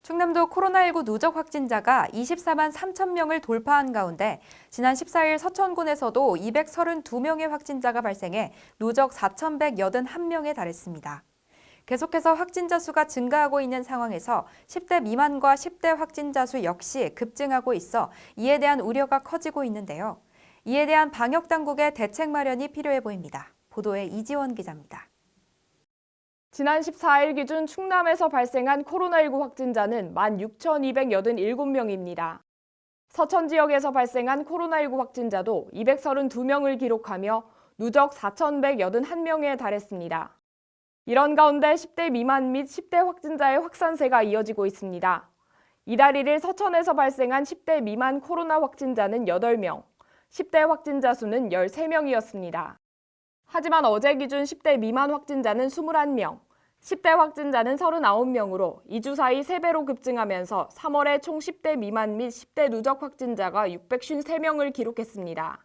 충남도 코로나19 누적 확진자가 24만 3천 명을 돌파한 가운데 지난 14일 서천군에서도 232명의 확진자가 발생해 누적 4,181명에 달했습니다. 계속해서 확진자 수가 증가하고 있는 상황에서 10대 미만과 10대 확진자 수 역시 급증하고 있어 이에 대한 우려가 커지고 있는데요. 이에 대한 방역당국의 대책 마련이 필요해 보입니다. 보도에 이지원 기자입니다. 지난 14일 기준 충남에서 발생한 코로나19 확진자는 16,287명입니다. 서천 지역에서 발생한 코로나19 확진자도 232명을 기록하며 누적 4,181명에 달했습니다. 이런 가운데 10대 미만 및 10대 확진자의 확산세가 이어지고 있습니다. 이달 1일 서천에서 발생한 10대 미만 코로나 확진자는 8명, 10대 확진자 수는 13명이었습니다. 하지만 어제 기준 10대 미만 확진자는 21명, 10대 확진자는 39명으로 2주 사이 3배로 급증하면서 3월에 총 10대 미만 및 10대 누적 확진자가 653명을 기록했습니다.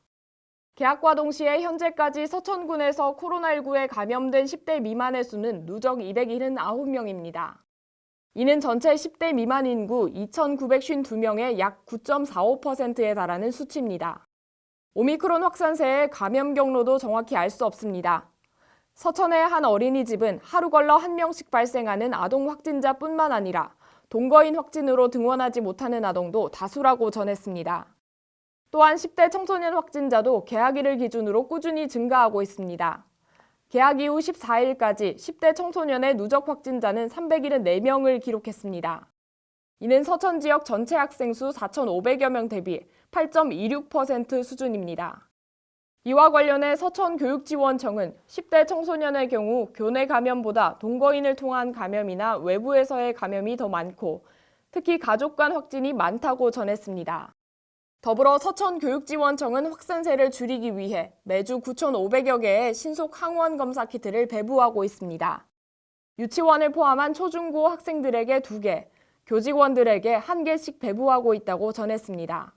개학과 동시에 현재까지 서천군에서 코로나19에 감염된 10대 미만의 수는 누적 279명입니다. 이는 전체 10대 미만 인구 2,952명의 약 9.45%에 달하는 수치입니다. 오미크론 확산세의 감염 경로도 정확히 알 수 없습니다. 서천의 한 어린이집은 하루 걸러 1명씩 발생하는 아동 확진자뿐만 아니라 동거인 확진으로 등원하지 못하는 아동도 다수라고 전했습니다. 또한 10대 청소년 확진자도 개학일을 기준으로 꾸준히 증가하고 있습니다. 개학 이후 14일까지 10대 청소년의 누적 확진자는 374명을 기록했습니다. 이는 서천 지역 전체 학생 수 4,500여 명 대비 8.26% 수준입니다. 이와 관련해 서천교육지원청은 10대 청소년의 경우 교내 감염보다 동거인을 통한 감염이나 외부에서의 감염이 더 많고 특히 가족 간 확진이 많다고 전했습니다. 더불어 서천교육지원청은 확산세를 줄이기 위해 매주 9,500여 개의 신속 항원 검사 키트를 배부하고 있습니다. 유치원을 포함한 초중고 학생들에게 2개, 교직원들에게 1개씩 배부하고 있다고 전했습니다.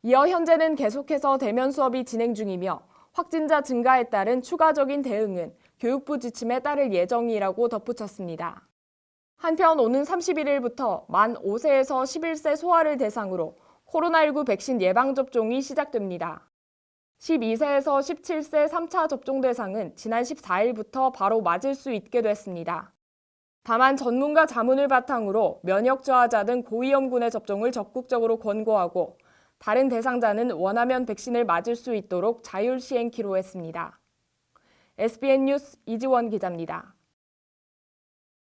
이어 현재는 계속해서 대면 수업이 진행 중이며 확진자 증가에 따른 추가적인 대응은 교육부 지침에 따를 예정이라고 덧붙였습니다. 한편 오는 31일부터 만 5세에서 11세 소아를 대상으로 코로나19 백신 예방접종이 시작됩니다. 12세에서 17세 3차 접종 대상은 지난 14일부터 바로 맞을 수 있게 됐습니다. 다만 전문가 자문을 바탕으로 면역 저하자 등 고위험군의 접종을 적극적으로 권고하고 다른 대상자는 원하면 백신을 맞을 수 있도록 자율 시행키로 했습니다. SBN 뉴스 이지원 기자입니다.